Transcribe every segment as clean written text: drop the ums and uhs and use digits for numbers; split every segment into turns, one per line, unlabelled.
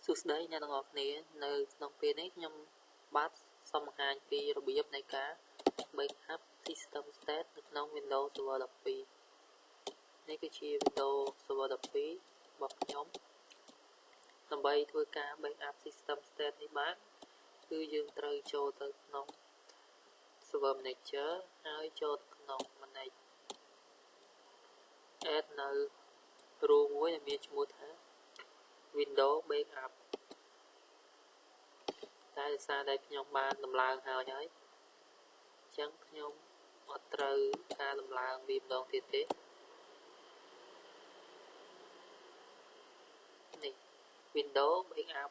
សួស្តីអ្នកទាំងអស់គ្នានៅក្នុងពេលនេះខ្ញុំបាទសូមបង្ហាញពីរបៀបនៃការ backup system state នៅក្នុង Windows Server 12 នេះគឺជា Windows Server 12 របស់ខ្ញុំដើម្បីធ្វើការ backup system state នេះបានគឺយើងត្រូវចូលទៅក្នុង Server Manager ហើយចូលទៅក្នុង Manage add នៅ row មួយដែលមានឈ្មោះថា Windows Backup តែដោយសារតែខ្ញុំបានដំឡើងហើយអញ្ចឹងខ្ញុំអត់ត្រូវការដំឡើងវាម្ដងទៀតទេនេះ Windows Backup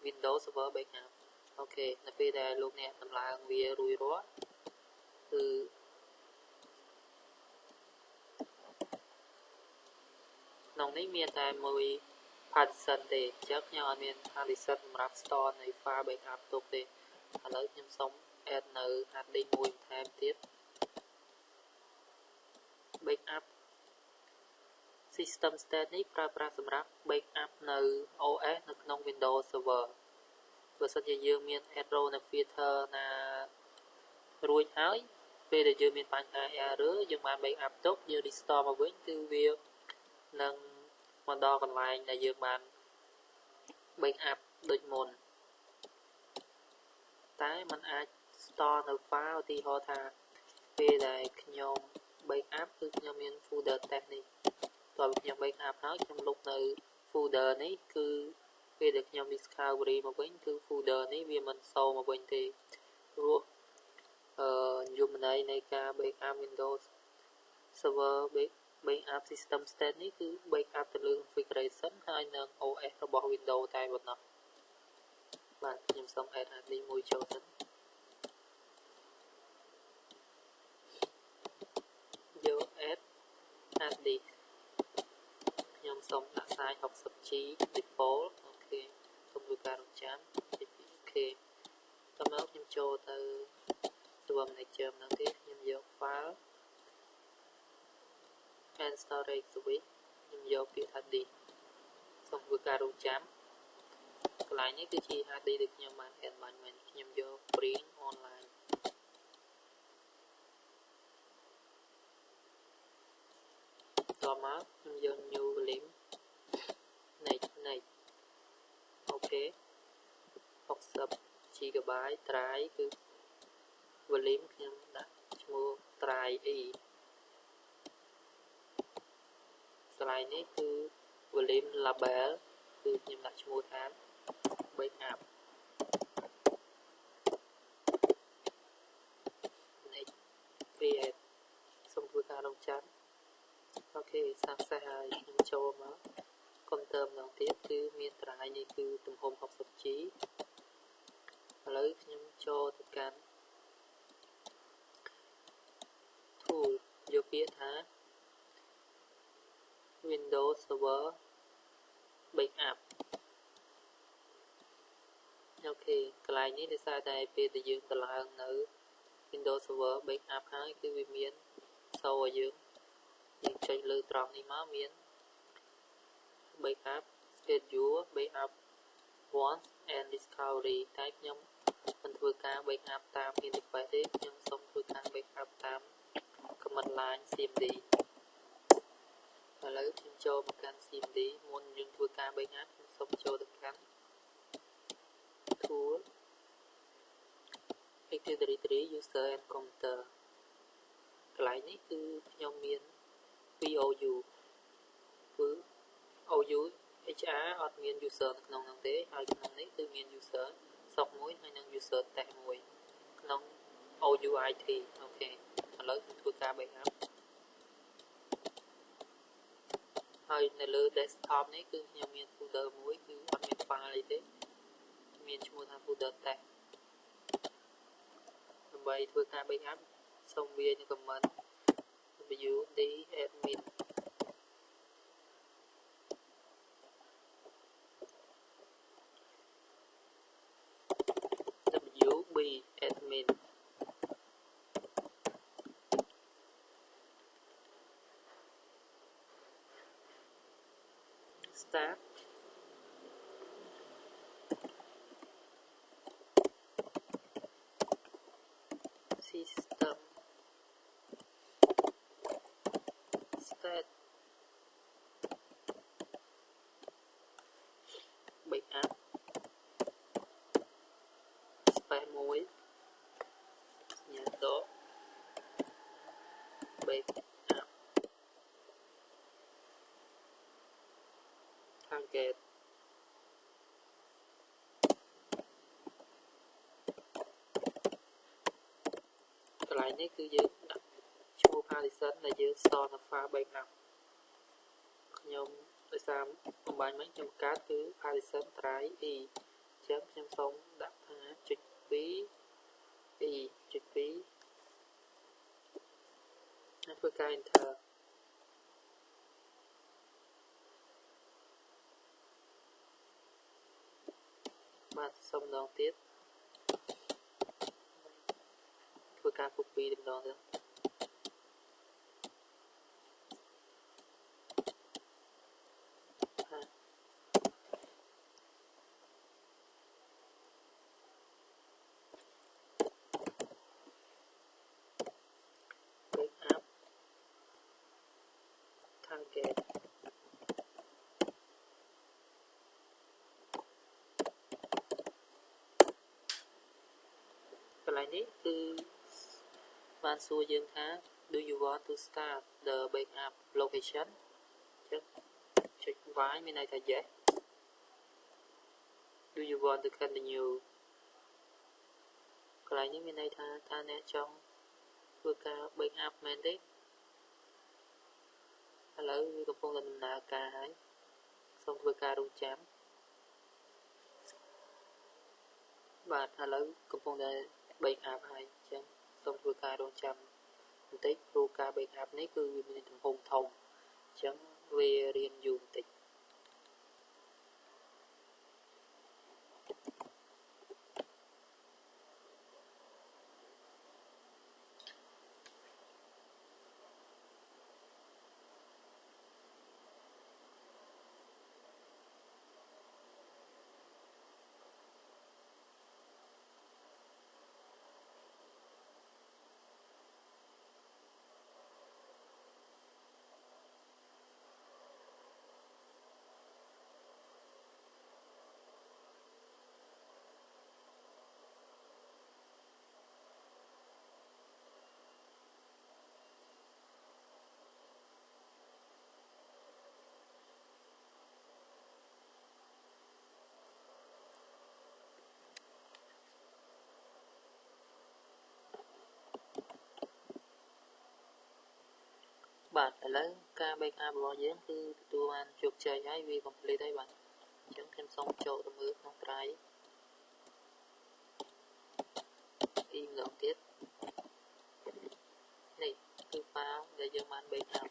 Windows Server Backup អូខេនៅពេលដែលលោកអ្នកដំឡើងវារួចរាល់គឺក្នុងនេះមានតែមួយ partition ទេអញ្ចឹងខ្ញុំអត់មាន partition សម្រាប់ store នៃ file backup ទុកទេឥឡូវខ្ញុំសូម add នៅ hard disk មួយបន្ថែមទៀត backup system state នេះប្រើប្រាស់សម្រាប់ backup នៅ OS នៅក្នុង Windows Server បើសិនជាយើងមាន error នៅ filter ណារួចហើយពេលដែលយើងមានបញ្ហា error យើងបាន backup ទុកយើង restore មកវិញគឺវានឹងមកដល់កន្លែងដែលយើងបាន backup ដូចមុនតែมันអាច store នៅ file ឧទាហរណ៍ថាពេលដែលខ្ញុំ backup គឺខ្ញុំមាន folder test នេះតើខ្ញុំ backup ហើយខ្ញុំលុបនៅ folder នេះគឺពេលដែលខ្ញុំ discovery មកវិញគឺ folder នេះវាមិនសូមមកវិញទេព្រោះនិយមន័យនៃការ backup Windows Server backup system state នេះគឺ backup ទៅលើ configuration ហើយនឹង OS របស់ Windows តែប៉ុណ្ណោះបាទខ្ញុំសូម add hard disk មួយចូលទៅយក add hard disk ខ្ញុំសូមដាក់ size 60GB default អូខេសូមធ្វើការរងចាំអូខេតើមកខ្ញុំចូលទៅ Server Manager ម្ដងទៀតខ្ញុំយក file and storage switch ខ្ញុំយកពាក្យ hard disk សូមធ្វើការរងចាំកន្លែងនេះគឺជា hard disk ដែលខ្ញុំបាន add បាញ់មិញខ្ញុំយក bring online តមកខ្ញុំយក new volume next អូខេ 60GB try គឺ volume ខ្ញុំដាក់ឈ្មោះ try e កន្លែងនេះគឺ volume label គឺខ្ញុំដាក់ឈ្មោះថា backup next create សូមធ្វើការរងចាំអូខេ success ហើយខ្ញុំចូលមក confirm ម្ដងទៀតគឺមាន try នេះគឺទំហំ 60G ឥឡូវខ្ញុំចូលទៅកាន់ tool យកពាក្យថា Windows Server Backup អូខេកន្លែងនេះដោយសារតែពេលដែលយើងតម្លើងនៅ Windows Server Backup ហើយគឺវាមានសូឲ្យយើងចុចលើត្រង់នេះមកមាន Backup Schedule Backup Once and Discovery តែខ្ញុំមិនធ្វើការ Backup តាម interface ទេខ្ញុំសូមធ្វើការ Backup តាម command line cmd ឥឡូវខ្ញុំចូលមកកាន់ cmd មុនយើងធ្វើការ backup ខ្ញុំសូមចូលទៅកាន់ tool Active Directory User and Computer កន្លែងនេះគឺខ្ញុំមាន VOU គឺ OU HR អត់មាន user នៅក្នុងនោះទេហើយក្នុងនេះគឺមាន user សក់មួយហើយនិង user test មួយក្នុង OUIT អូខេឥឡូវខ្ញុំធ្វើការ backup ហើយនៅលើ desktop នេះគឺខ្ញុំមាន folder មួយគឺអត់មាន file អីទេមានឈ្មោះថា folder test ដើម្បីធ្វើការ backup សូមវាយនៅ command wd admin wb admin start state backup space 1 nhà độ backup target cái nàyនេះគឺយើងដាក់ឈ្មោះ partition ដែលយើង store នៅ file backup ខ្ញុំដោយសារបំបញ្ញមិញខ្ញុំកើតគឺ partition try e អញ្ចឹងខ្ញុំសូមដាក់ថាចុច 2 e ចុច 2 ហើយធ្វើការ enter បាទសូមម្ដងទៀតធ្វើការ copy ម្ដងទៀតbackup targetកន្លែងនេះគឺបានសួរយើងថា do you want to start the backup location អញ្ចឹងចុច y មានន័យថា yes do you want to continue កន្លែងនេះមានន័យថាតើអ្នកចង់ធ្វើការ backup មែនទេឥឡូវវាកំពុងតែដំណើរការហើយសូមធ្វើការរងចាំបាទឥឡូវកំពុងតែ backup ហើយអញ្ចឹងសូមធ្វើការរងចាំបន្តិចព្រោះការ backup នេះគឺវាមានទំហំធំអញ្ចឹងវារៀនយូរបន្តិចបាទឥឡូវការ backup របស់យើងគឺទទួលបានជោគជ័យហើយវា complete ហើយបាទអញ្ចឹងខ្ញុំសូមចូលទៅមើលក្នុង drive ពីម្ដងទៀតនេះគឺ file ដែលយើងបាន backup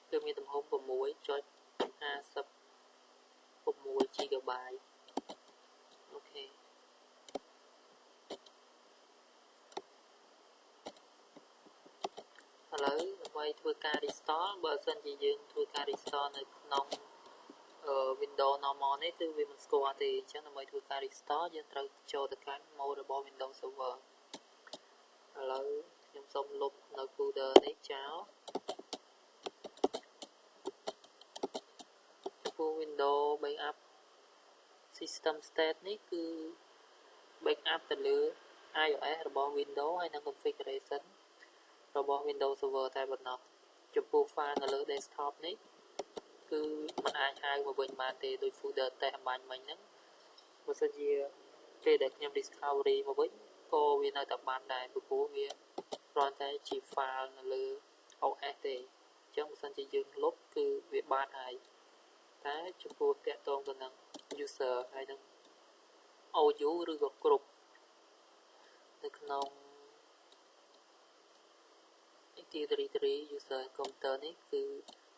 គឺមានទំហំ 6.56 GB អូខេឥឡូវដើម្បីធ្វើការ restore បើសិនជាយើងធ្វើការ restore នៅក្នុងWindows normal នេះគឺវាមិនស្គាល់ទេអញ្ចឹងដើម្បីធ្វើការ restore យើងត្រូវចូលទៅកាន់ mode របស់ Windows Server ឥឡូវខ្ញុំសូមលុបនៅ folder នេះចោលចំពោះ Windows backup system state នេះគឺ backup ទៅលើ iOS របស់ Windows ហើយនិង configuration របស់ Windows Server តែប៉ុណ្ណោះចំពោះ file នៅលើ desktop នេះគឺมันអាចហៅមកវិញបានទេដោយ folder តេស្តអំបញ្ញមិញហ្នឹងបើសិនជាពេលដែលខ្ញុំ discovery មកវិញក៏វានៅតែបានដែរព្រោះវាគ្រាន់តែជា file នៅលើ OS ទេអញ្ចឹងបើសិនជាយើងលុបគឺវាបាត់ហើយតែចំពោះតាក់ទងទៅនឹង user ហើយនឹង OU ឬក៏គ្រប់នៅក្នុង Active Directory user computer នេះគឺ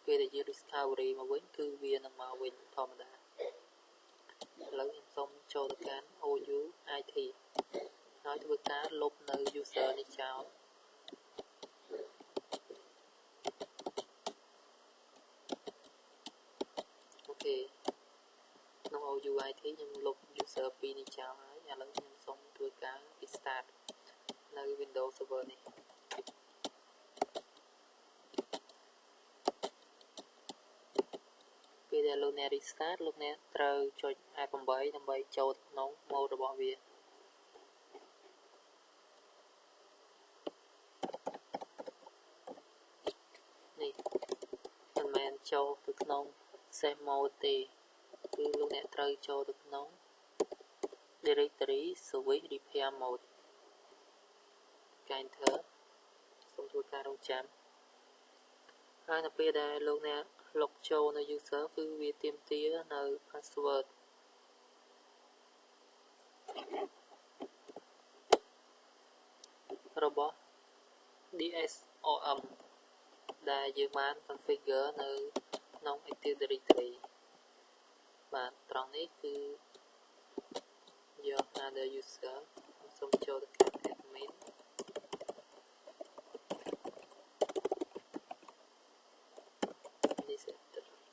ពេលដែលយើង discovery មកវិញគឺវានឹងមកវិញធម្មតាឥឡូវខ្ញុំសូមចូលទៅកាន់ OU IT ហើយធ្វើការលុបនៅ user នេះចោលអូខេក្នុង OU IT ខ្ញុំលុប user 2នេះចោលហើយឥឡូវខ្ញុំសូមធ្វើការ restart នៅ Windows Server នេះ ដែលលោកអ្នក restart លោកអ្នកត្រូវចុច F8 ដើម្បីចូលទៅក្នុង mode របស់វានេះមិនមែនចូលទៅក្នុង save mode ទេគឺលោកអ្នកត្រូវចូលទៅក្នុង directory switch repair mode កែ enter សូមធ្វើការរងចាំហើយនៅពេលដែលលោកអ្នក log ចូលនៅ user គឺវាទាមទារនៅ password របស់ DSOM ដែលយើងបាន configure នៅក្នុង Active Directory បាទត្រង់នេះគឺយក other user សូមចូលទៅកាន់ admin នេះ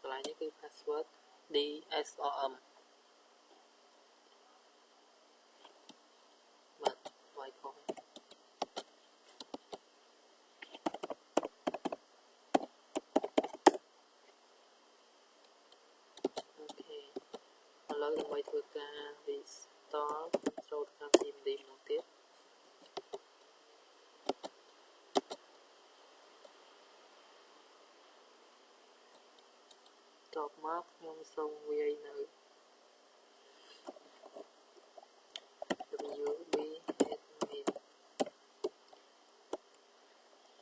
កន្លែងនេះគឺ password DSOM បាទវាយខុសអូខេឥឡូវដើម្បីធ្វើការ restore ចូលទៅកាន់ cmd ម្ដងទៀតតបមកខ្ញុំសូមវាយនៅ wb admin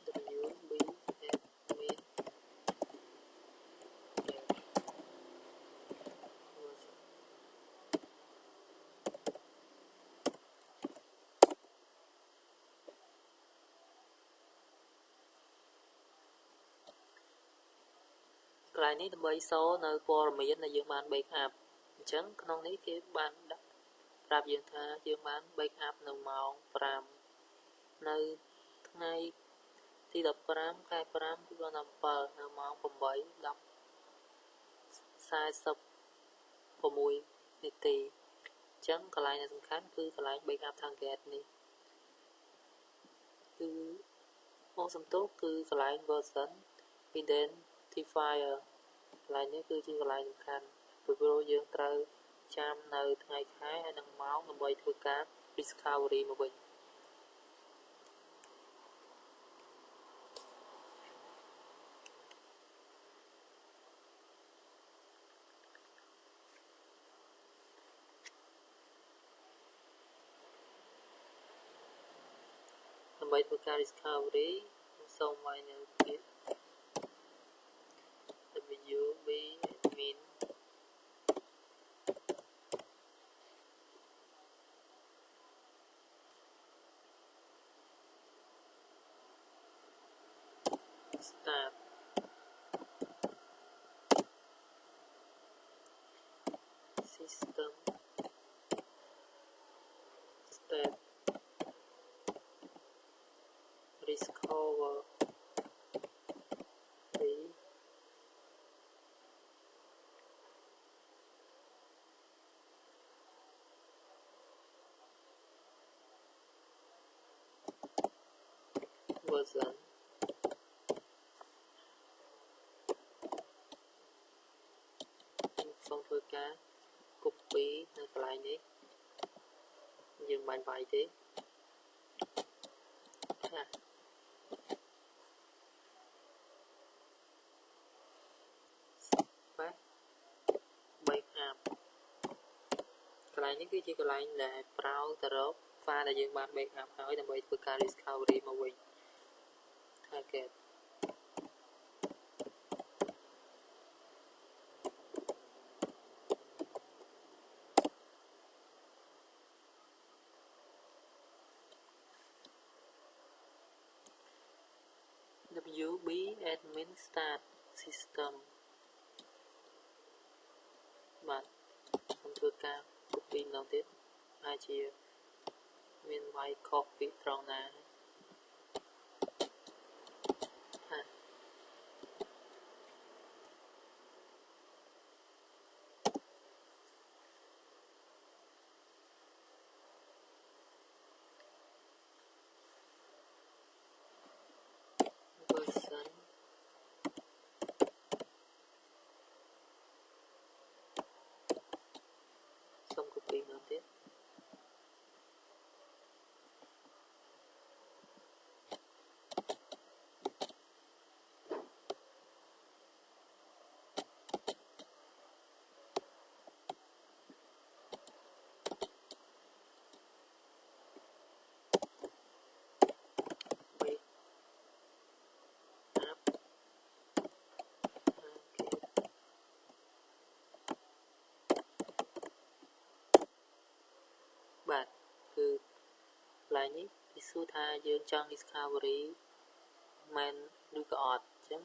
wb adminកន្លែងនេះដើម្បីសូនៅព័ត៌មានដែលយើងបាន backup អញ្ចឹងក្នុងនេះគេបានដាក់ប្រាប់យើងថាយើងបាន backup នៅម៉ោង 5 នៅថ្ងៃទី 15 ខែ 5 2017 នៅម៉ោង 8:46 នាទីអញ្ចឹងកន្លែងដែលសំខាន់គឺកន្លែង backup target នេះគឺអូសំទោសគឺកន្លែង version identifier កន្លែងនេះគឺជាកន្លែងសំខាន់ពីព្រោះយើងត្រូវចាំនៅថ្ងៃខែហើយនិងម៉ោងដើម្បីធ្វើការ discovery មកវិញដើម្បីធ្វើការ discovery សូមវាយនៅពាក្យ wb admin start system state discover version សូមធ្វើការ copy នៅកន្លែងនេះយើងមិនបាញ់ទេណាបាទ backup កន្លែងនេះគឺជាកន្លែងដែល browse ទៅរក file ដែលយើងបាន backup ហើយដើម្បីធ្វើការ discovery មកវិញ target wb admin start system បាទសូមធ្វើការ copy ម្ដងទៀតអាចជាមានវាយខុសពីត្រង់ណាversion នេះវាសួរថាយើងចង់ discovery មែនឬក៏អត់អញ្ចឹង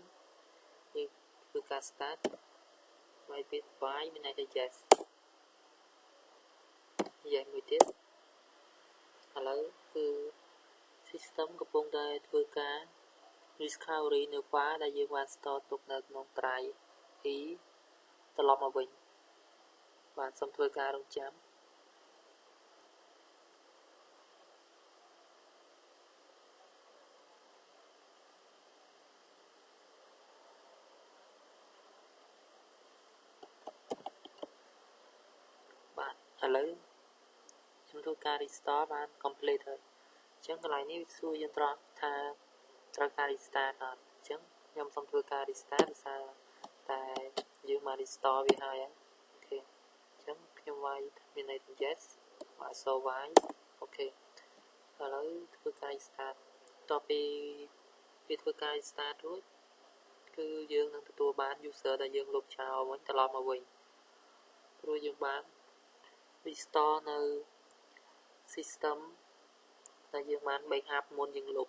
យើងធ្វើការ start វាយពាក្យ why មានន័យថា yes មួយទៀតឥឡូវគឺ system កំពុងតែធ្វើការ discovery នៅ file ដែលយើងបាន store ទុកនៅក្នុង drive E ត្រឡប់មកវិញបាទសូមធ្វើការរងចាំបាទឥឡូវខ្ញុំធ្វើការ restore បាន complete ហើយអញ្ចឹងកន្លែងនេះវាសួរយើងត្រង់ថាត្រូវការ restart អត់អញ្ចឹងខ្ញុំសូមធ្វើការ restart ដោយសារតែយើងបាន restore វាហើយអូខេអញ្ចឹងខ្ញុំវាយមានន័យថា yes បាទ so វាយអូខេឥឡូវធ្វើការ restart បន្ទាប់ពីវាធ្វើការ restart រួចគឺយើងនឹងទទួលបាន user ដែលយើងលុបចោលវិញត្រឡប់មកវិញព្រោះយើងបាន restore នៅ system ដែលយើងបាន backup មុនយើងលុប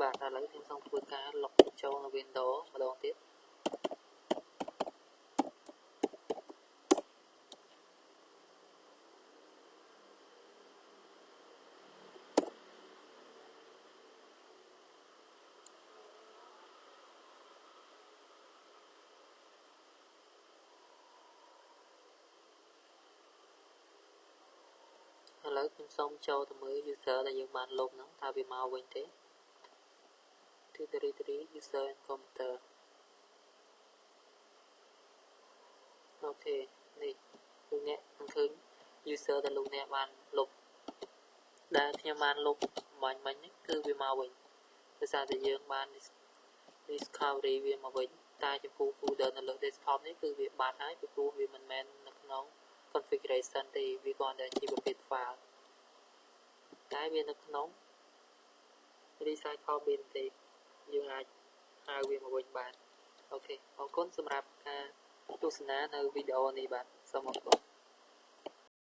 បាទឥឡូវខ្ញុំសូមធ្វើការ log ចូលនៅ Windows ម្ដងទៀតឥឡូវខ្ញុំសូមចូលទៅមើល user ដែលយើងបានលុបហ្នឹងថាវាមកវិញទេ Directory user and computer អូខេនេះលោកអ្នកនឹងឃើញ user ដែលលោកអ្នកបានលុបដែលខ្ញុំបានលុបមិញហ្នឹងគឺវាមកវិញដោយសារតែយើងបាន discovery វាមកវិញតែចំពោះ folder នៅលើ desktop នេះគឺវាបាត់ហើយពីព្រោះវាមិនមែននៅក្នុង configuration ទេវាគ្រាន់តែជាប្រភេទ file តែវានៅក្នុង recycle bin ទេយើងអាចហៅវាមកវិញបានអូខេអរគុណសម្រាប់ការទស្សនានៅវីដេអូនេះបាទសូមអរគុណ